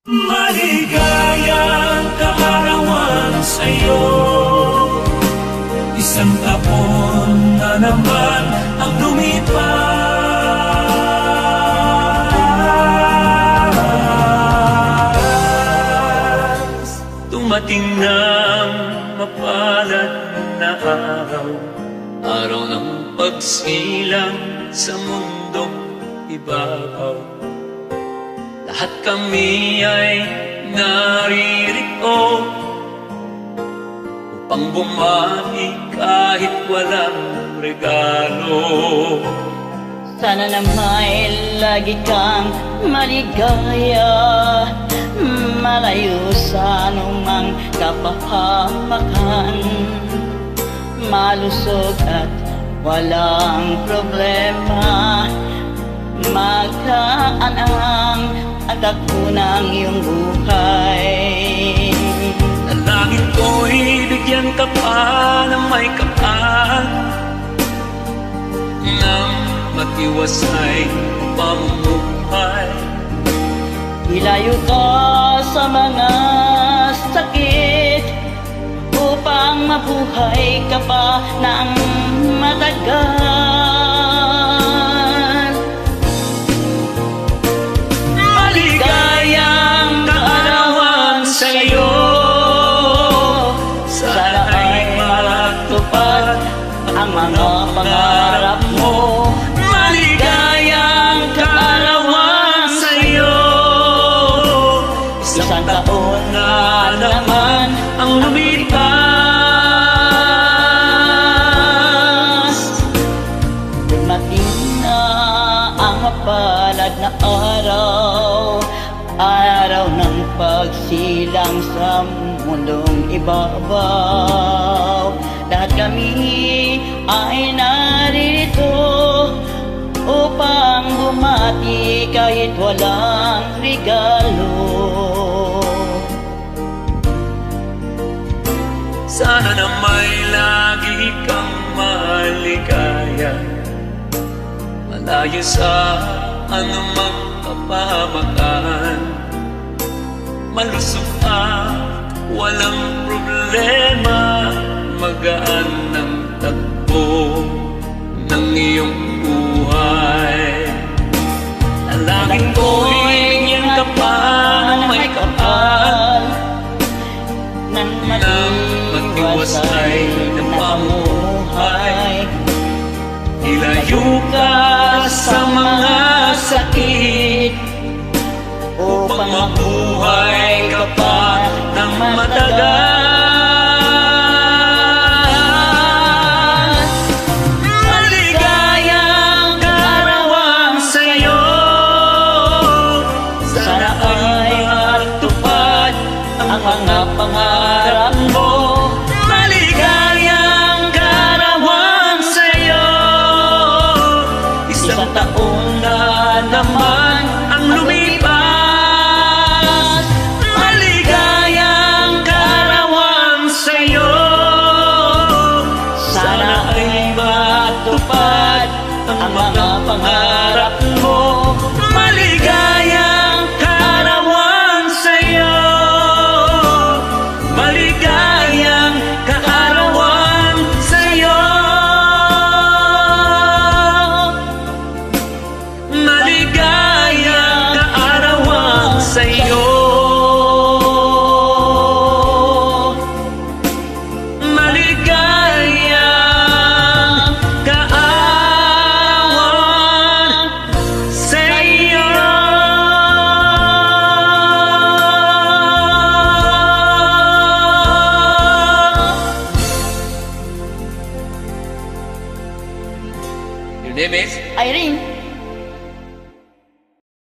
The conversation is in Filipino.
Maligayang kaarawan sa'yo. Isang taon na naman ang lumipas. Dumating ng mapalad na araw, araw ng pagsilang sa mundong ibabaw. Lahat kami ay naririto upang bumati kahit walang regalo. Sana na may lagi kang maligaya, malayo sa anumang kapahamakan, malusog at walang problema, magkaan ang takbo ng iyong buhay. Dalangin ko'y bigyan ka pa ng may kapal nang matiwasay pamumuhay. Ilayo ka sa mga sakit upang mabuhay ka pa ng matagal. Maligayang kaarawan sa'yo. Sana ay matupad ang mga pangarap mo. Maligayang kaarawan sa'yo. Isang taon na naman ang lumipas. Dumating na ang mapalad na araw, araw ng pagsilang sa mundong ibabaw. Lahat kami ay naririto upang bumati kahit walang regalo. Sana na may lagi kang maligaya, malayo sa anumang kapahamakan, malusog at walang problema, magaan ng takbo ng iyong buhay. Dalangin ko'y bigyan ka pa ng may kapal nang magtiwasay ng pamuhay. Ilayo ka sa mga sakit upang mabuhay ka pa ng matagal. Maligayang kaarawan sa'yo. Sana ay matupad ang mga pangarap mo. Maligayang kaarawan sa'yo. Isang taon na naman ang lumipas. Maligayang kaarawan sa'yo. Sana ay matupad ang mga pangarap mo. Maligayang kaarawan sa'yo. Maligayang kaarawan sa'yo. Maligayang kaarawan sa'yo. Maligayang kaarawan sa'yo. Your name is? Irene.